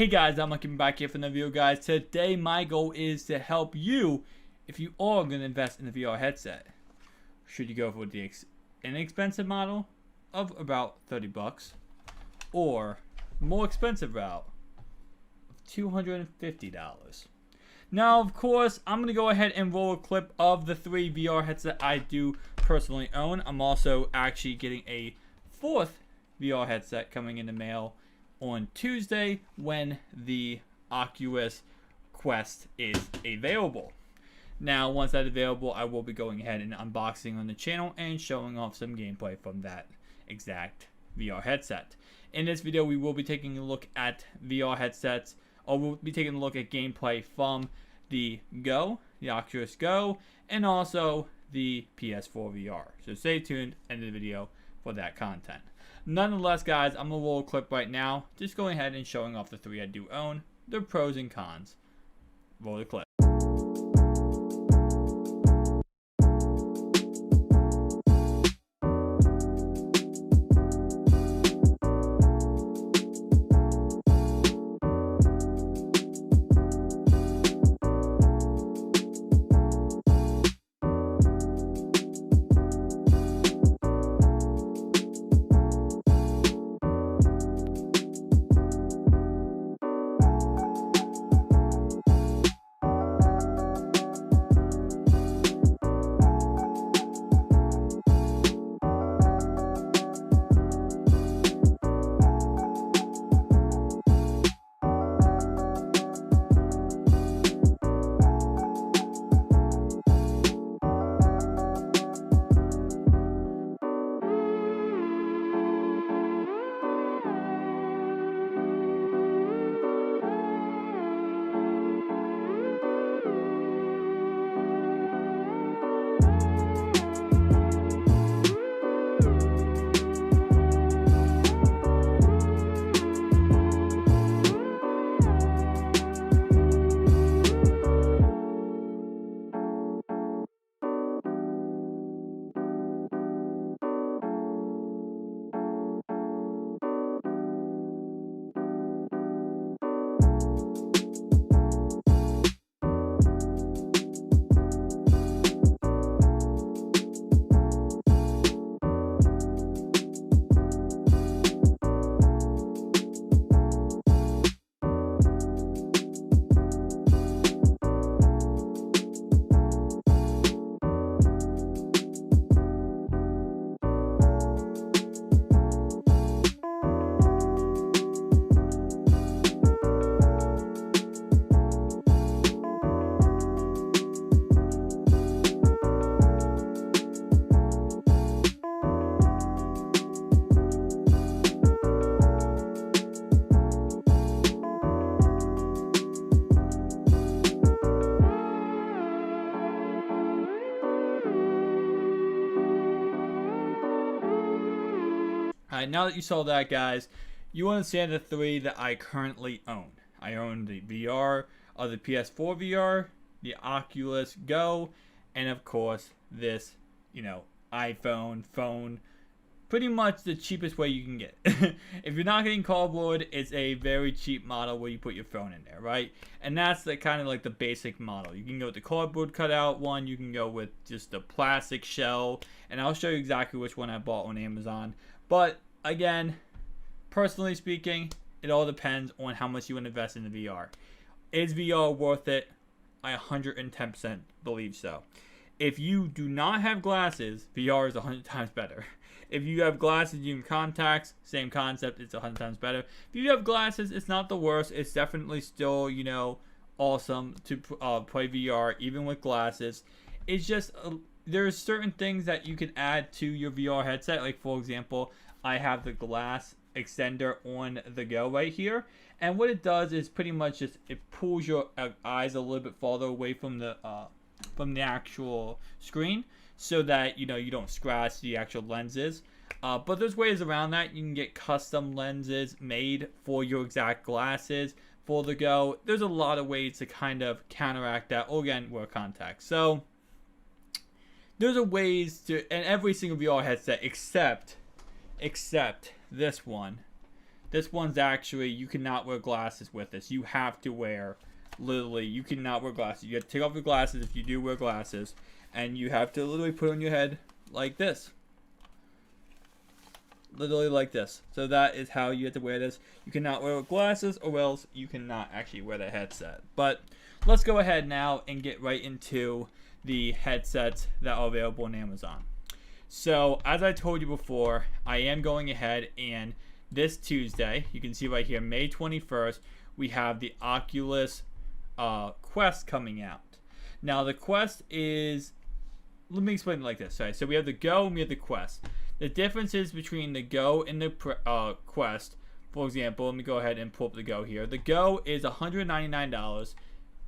Hey guys, I'm coming back here for another video, guys. Today my goal is to help you if you are going to invest in a VR headset. Should you go for the inexpensive model of about 30 bucks or more expensive route of $250? Now, of course, I'm going to go ahead and roll a clip of the 3 VR headsets I do personally own. I'm also actually getting a 4th VR headset coming in the mail on Tuesday when the Oculus Quest is available. Now, once that's available, I will be going ahead and unboxing on the channel and showing off some gameplay from that exact VR headset. In this video, we will be taking a look at VR headsets, or we'll be taking a look at gameplay from the Go, the Oculus Go, and also the PS4 VR. So stay tuned end of the video for that content. Nonetheless, guys, I'm going to roll a clip right now, just going ahead and showing off the 3 I do own, their pros and cons. Roll the clip. Alright, now that you saw that, guys, you understand the 3 that I currently own. I own the VR, or the PS4 VR, the Oculus Go, and of course, this, iPhone, phone. Pretty much the cheapest way you can get. If you're not getting cardboard, it's a very cheap model where you put your phone in there, right? And that's the kind of like the basic model. You can go with the cardboard cutout one, you can go with just the plastic shell, and I'll show you exactly which one I bought on Amazon. But again, personally speaking, it all depends on how much you want to invest in the VR. Is VR worth it? I 110% believe so. If you do not have glasses, VR is 100 times better. If you have glasses, you have contacts, same concept, it's 100 times better. If you have glasses, it's not the worst. It's definitely still, awesome to play VR, even with glasses. It's just, there's certain things that you can add to your VR headset. Like, for example, I have the glass extender on the Go right here. And what it does is pretty much just, it pulls your eyes a little bit farther away from the actual screen, so that you don't scratch the actual lenses. But there's ways around that. You can get custom lenses made for your exact glasses for the Go. There's a lot of ways to kind of counteract that, or again, wear contacts. So there's a ways to, and every single VR headset except this one This one's actually, you cannot wear glasses with this. You have to wear, literally, you cannot wear glasses. You have to take off your glasses if you do wear glasses. And you have to literally put it on your head like this. Literally like this. So that is how you have to wear this. You cannot wear glasses, or else you cannot actually wear the headset. But let's go ahead now and get right into the headsets that are available on Amazon. So as I told you before, I am going ahead, and this Tuesday, you can see right here, May 21st, we have the Oculus Quest coming out. Now the Quest is, let me explain it like this. Right? So we have the Go and we have the Quest. The differences between the Go and the Quest, for example, let me go ahead and pull up the Go here. The Go is $199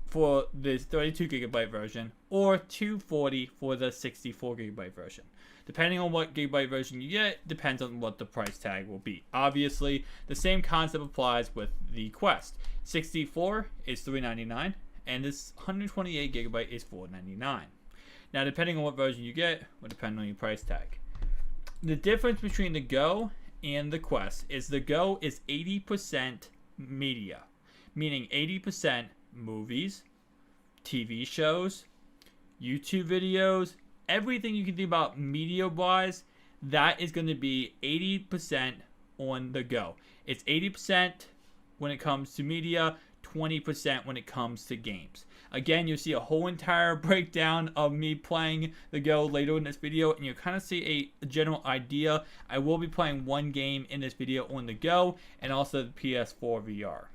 for this 32 gigabyte version, or $240 for the 64 gigabyte version. Depending on what gigabyte version you get, depends on what the price tag will be. Obviously, the same concept applies with the Quest. 64 is $399, and this 128 gigabyte is $499. Now, depending on what version you get, will depend on your price tag. The difference between the Go and the Quest is the Go is 80% media, meaning 80% movies, TV shows, YouTube videos, everything you can think about media-wise, that is going to be 80% on the Go. It's 80% when it comes to media, 20% when it comes to games. Again, you'll see a whole entire breakdown of me playing the Go later in this video, and you'll kind of see a general idea. I will be playing one game in this video on the Go, and also the PS4 VR.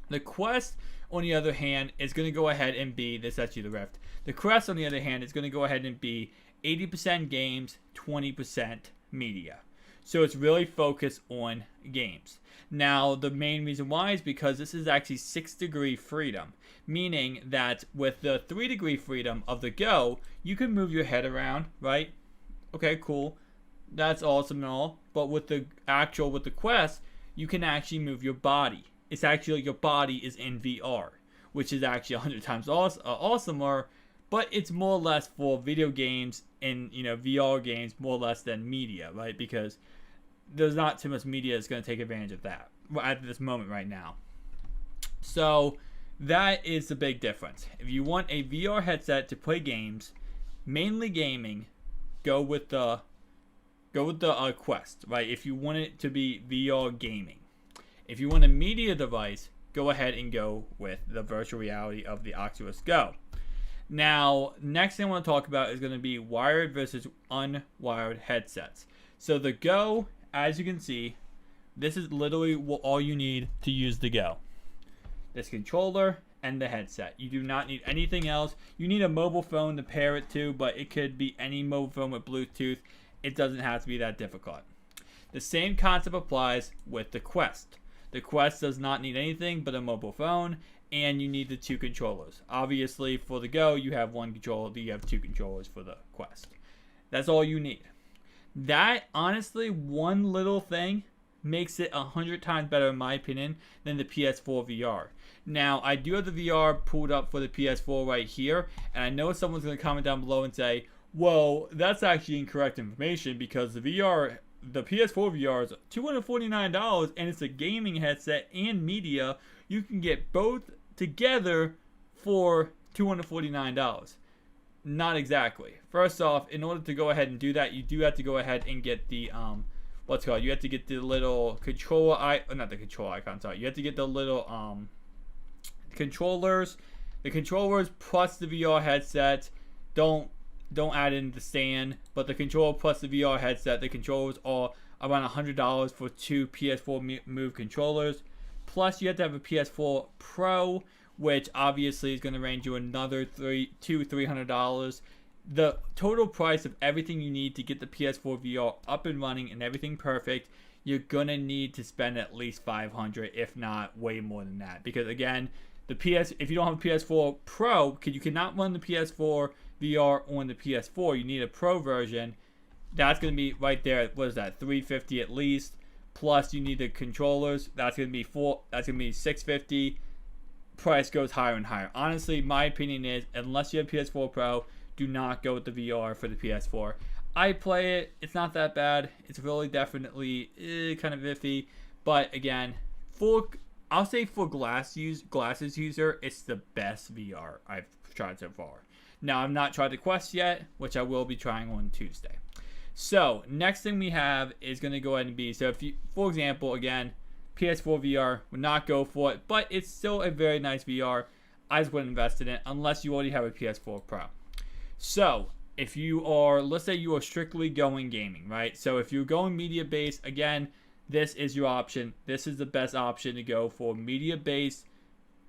The Quest, on the other hand, is going to go ahead and be, this is actually the Rift. The Quest, on the other hand, is going to go ahead and be 80% games, 20% media. So it's really focused on games. Now, the main reason why is because this is actually 6-degree freedom, meaning that with the 3-degree freedom of the Go, you can move your head around, right? Okay, cool. That's awesome and all. But with the Quest, you can actually move your body. It's actually, your body is in VR, which is actually 100 times awesomer, but it's more or less for video games and, VR games more or less than media, right? Because there's not too much media that's going to take advantage of that at this moment right now. So that is the big difference. If you want a VR headset to play games, mainly gaming, go with the Quest, right? If you want it to be VR gaming. If you want a media device, go ahead and go with the virtual reality of the Oculus Go. Now, next thing I want to talk about is going to be wired versus unwired headsets. So the Go, as you can see, this is literally all you need to use the Go. This controller and the headset. You do not need anything else. You need a mobile phone to pair it to, but it could be any mobile phone with Bluetooth. It doesn't have to be that difficult. The same concept applies with the Quest. The Quest does not need anything but a mobile phone, and you need the 2 controllers. Obviously, for the Go, you have 1 controller, you have 2 controllers for the Quest. That's all you need. That, honestly, one little thing makes it 100 times better, in my opinion, than the PS4 VR. Now, I do have the VR pulled up for the PS4 right here, and I know someone's going to comment down below and say, well, that's actually incorrect information, because the PS4 VR is $249, and it's a gaming headset and media. You can get both together for $249. Not exactly. First off, in order to go ahead and do that, you do have to go ahead and get the you have to get the little controller not the control icon, sorry. You have to get the little controllers. The controllers plus the VR headset. Don't add in the stand, but the controller plus the VR headset. The controllers are around $100 for 2 PS4 Move controllers. Plus, you have to have a PS4 Pro, which obviously is going to range you another $300. The total price of everything you need to get the PS4 VR up and running and everything perfect, you're going to need to spend at least $500, if not way more than that. Because again, if you don't have a PS4 Pro, because you cannot run the PS4 VR on the PS4, you need a Pro version. That's going to be right there. What is that? $350 at least. Plus, you need the controllers. That's going to be $650. Price goes higher and higher. Honestly, my opinion is, unless you have PS4 Pro, do not go with the VR for the PS4. I play it. It's not that bad. It's really definitely kind of iffy. But again, I'll say for glasses user, it's the best VR I've tried so far. Now, I've not tried the Quest yet, which I will be trying on Tuesday. So, next thing we have is going to go ahead and be, so if you, for example, again, PS4 VR, would not go for it, but it's still a very nice VR. I just wouldn't invest in it unless you already have a PS4 Pro. So, if you are, let's say you are strictly going gaming, right? So, if you're going media-based, again, this is your option. This is the best option to go for. Media-based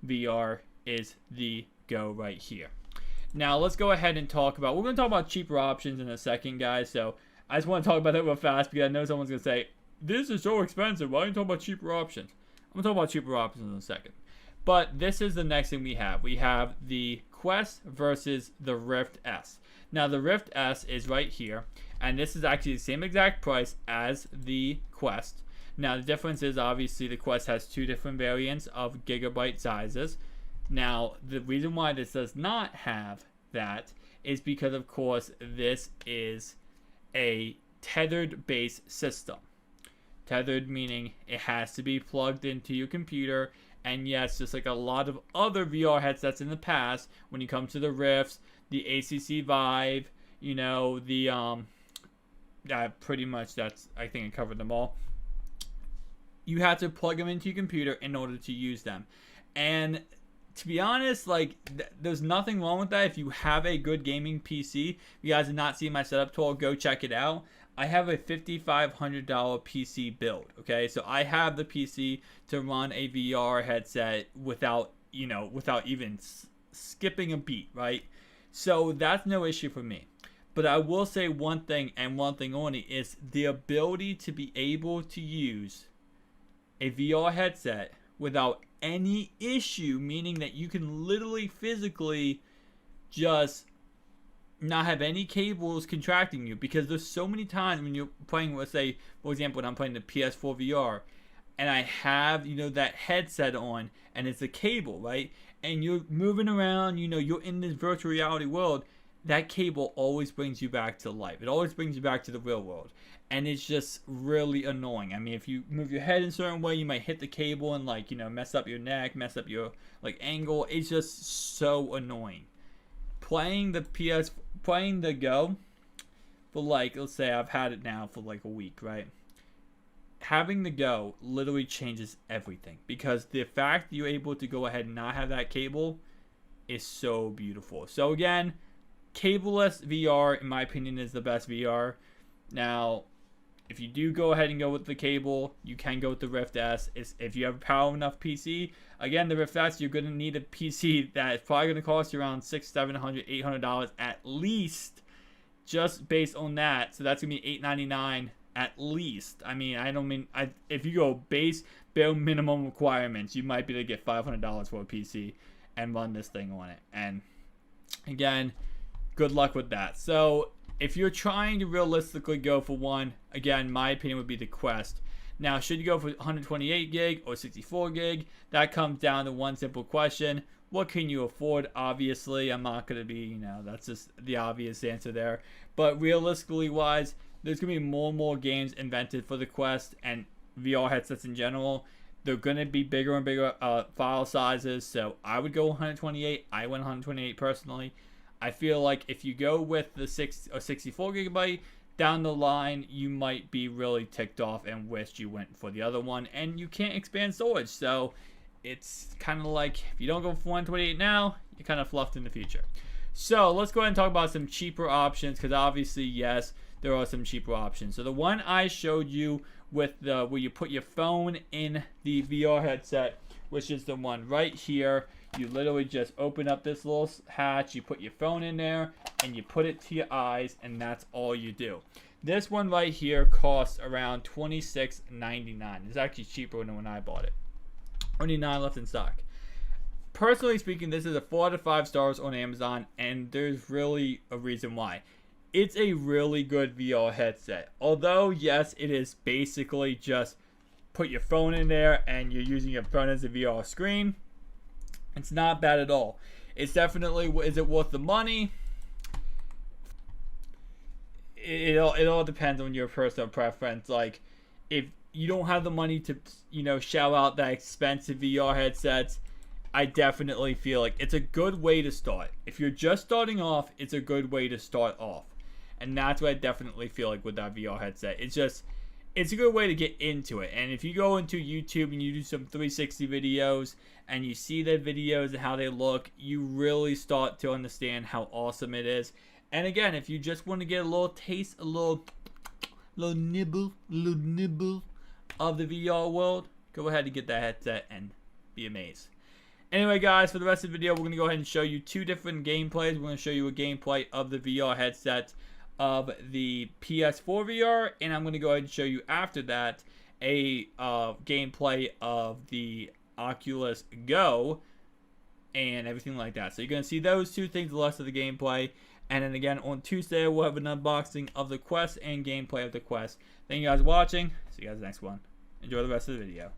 VR is the go right here. Now, let's go ahead and talk about, we're going to talk about cheaper options in a second, guys. So, I just want to talk about that real fast because I know someone's going to say, this is so expensive. Why are you talking about cheaper options? I'm going to talk about cheaper options in a second. But this is the next thing we have. We have the Quest versus the Rift S. Now, the Rift S is right here. And this is actually the same exact price as the Quest. Now, the difference is obviously the Quest has two different variants of gigabyte sizes. Now, the reason why this does not have that is because, of course, this is a tethered based system. Tethered meaning it has to be plugged into your computer. And yes, just like a lot of other VR headsets in the past, when you come to the Rifts, the ACC Vive, you know, the pretty much that's, I think I covered them all. You have to plug them into your computer in order to use them. And to be honest, like, there's nothing wrong with that if you have a good gaming PC. If you guys have not seen my setup tour, go check it out. I have a $5,500 PC build, okay? So I have the PC to run a VR headset without even skipping a beat, right? So that's no issue for me. But I will say one thing, and one thing only, is the ability to be able to use a VR headset without any issue, meaning that you can literally physically just not have any cables contracting you, because there's so many times when you're playing, let's say, for example, when I'm playing the PS4 VR and I have, that headset on and it's a cable, right? And you're moving around, you're in this virtual reality world, that cable always brings you back to life. It always brings you back to the real world. And it's just really annoying. I mean, if you move your head in a certain way, you might hit the cable and mess up your neck, mess up your angle. It's just so annoying. Playing the Go for let's say I've had it now for a week, right? Having the Go literally changes everything, because the fact that you're able to go ahead and not have that cable is so beautiful. So again, cableless VR, in my opinion, is the best VR. Now, if you do go ahead and go with the cable, you can go with the Rift S. If you have a powerful enough PC, again, the Rift S, you're going to need a PC that is probably going to cost you around $600, $700, $800 at least, just based on that. So that's going to be $899 at least. I mean, if you go bare minimum requirements, you might be able to get $500 for a PC and run this thing on it. And again, good luck with that. So if you're trying to realistically go for one, again, my opinion would be the Quest. Now, should you go for 128 gig or 64 gig? That comes down to one simple question. What can you afford? Obviously, I'm not going to be, that's just the obvious answer there. But realistically wise, there's going to be more and more games invented for the Quest and VR headsets in general. They're going to be bigger and bigger file sizes. So I would go 128. I went 128 personally. I feel like if you go with the 64 gigabyte, down the line, you might be really ticked off and wished you went for the other one, and you can't expand storage. So it's kind of like, if you don't go for 128 now, you're kind of fluffed in the future. So let's go ahead and talk about some cheaper options, because obviously, yes, there are some cheaper options. So the one I showed you with where you put your phone in the VR headset, which is the one right here. You literally just open up this little hatch, you put your phone in there, and you put it to your eyes, and that's all you do. This one right here costs around $26.99. It's actually cheaper than when I bought it. Only 9 left in stock. Personally speaking, this is a 4 out of 5 stars on Amazon, and there's really a reason why. It's a really good VR headset. Although, yes, it is basically just put your phone in there, and you're using your phone as a VR screen. It's not bad at all. It's definitely, is it worth the money? It all depends on your personal preference. Like, if you don't have the money to, shell out that expensive VR headsets, I definitely feel like it's a good way to start. If you're just starting off, it's a good way to start off. And that's what I definitely feel like with that VR headset. It's a good way to get into it. And if you go into YouTube and you do some 360 videos and you see their videos and how they look, you really start to understand how awesome it is. And again, if you just want to get a little taste, a little nibble of the VR world, go ahead and get that headset and be amazed. Anyway, guys, for the rest of the video, we're going to go ahead and show you two different gameplays. We're going to show you a gameplay of the VR headset of the PS4 VR, and I'm going to go ahead and show you after that a gameplay of the Oculus Go and everything like that. So you're going to see those two things, the rest of the gameplay. And then again, on Tuesday, we'll have an unboxing of the Quest and gameplay of the Quest. Thank you guys for watching. See you guys next one. Enjoy the rest of the video.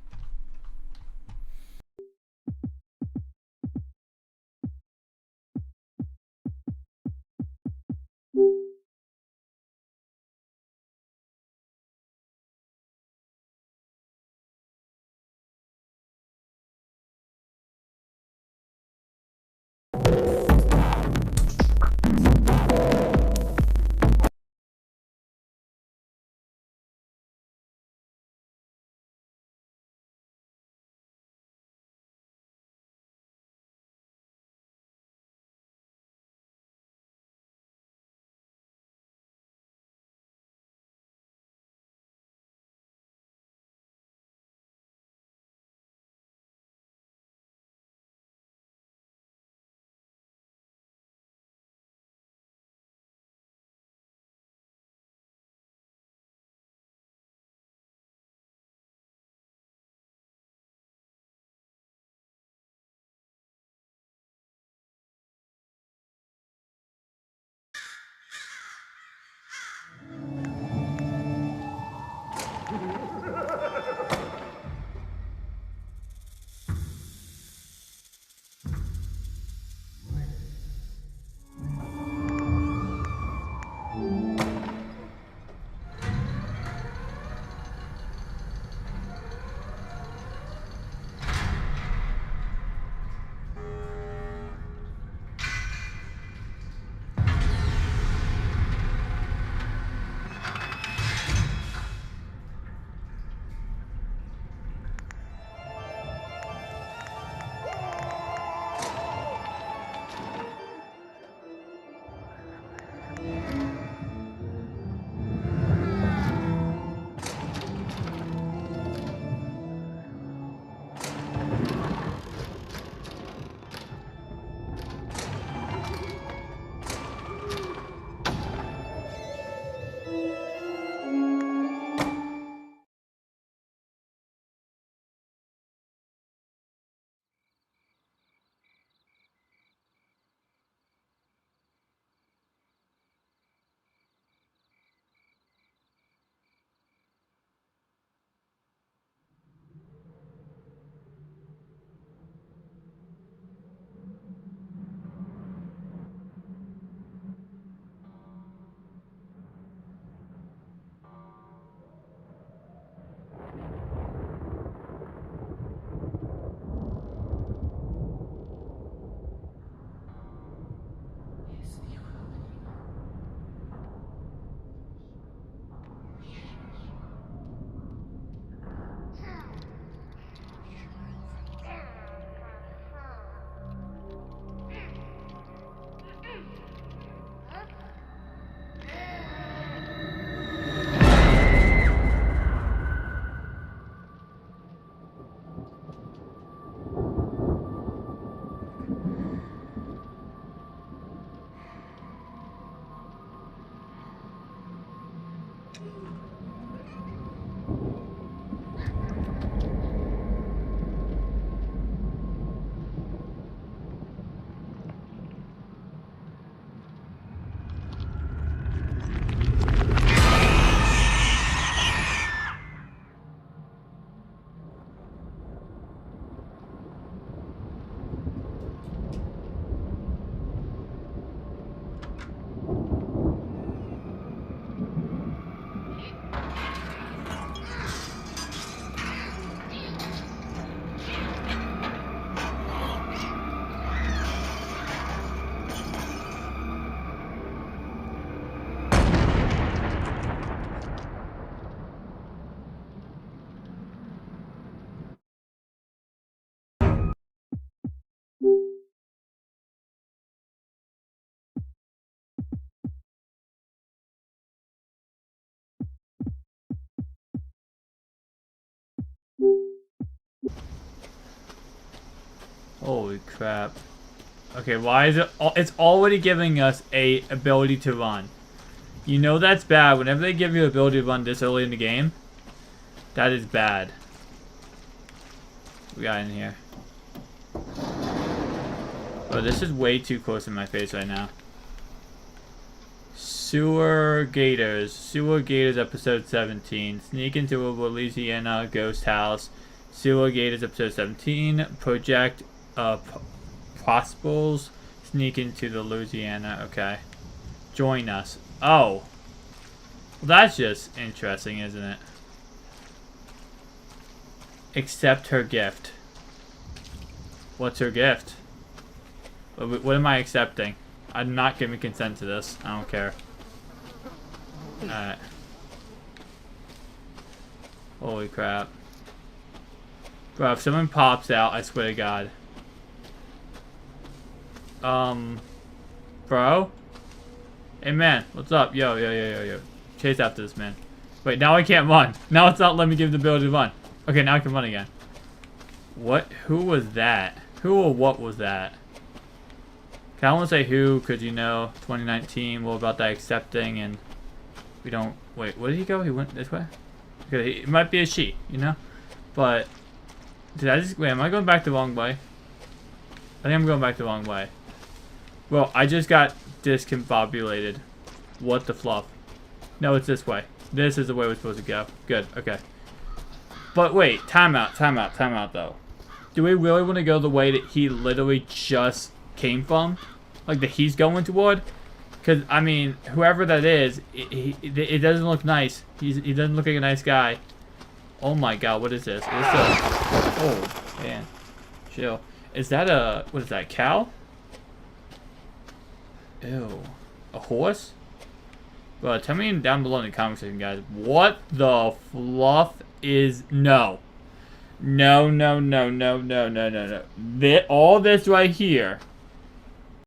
Holy crap. Okay, why is it... It's already giving us a ability to run. You know that's bad. Whenever they give you ability to run this early in the game, that is bad. What we got in here? Oh, this is way too close in my face right now. Sewer Gators episode 17. Sneak into a Louisiana ghost house. Sewer Gators episode 17. Project Prospers. Sneak into the Louisiana. Okay. Join us. Oh. Well, that's just interesting, isn't it? Accept her gift. What's her gift? What am I accepting? I'm not giving consent to this. I don't care. Alright. Holy crap. Bro, if someone pops out, I swear to God. Bro? Hey, man. What's up? Yo. Chase after this, man. Wait, now I can't run. Now it's not letting me give the ability to run. Okay, now I can run again. What? Who was that? Who or what was that? I don't want to say who, because, you know, 2019, we're about that accepting, and we don't... Wait, where did he go? He went this way? Okay, it might be a she, you know? But, did I just... Wait, am I going back the wrong way? I think I'm going back the wrong way. Well, I just got discombobulated. What the fluff? No, it's this way. This is the way we're supposed to go. Good, okay. But wait, time out, though. Do we really want to go the way that he literally just came from? Like that he's going toward? Because, I mean, whoever that is, it doesn't look nice. He doesn't look like a nice guy. Oh my god, what is this? Is this a... Oh, man. Chill. Is that a... What is that, cow? Ew. A horse? Well, tell me down below in the comment section, guys. What the fluff is... No. No. All this right here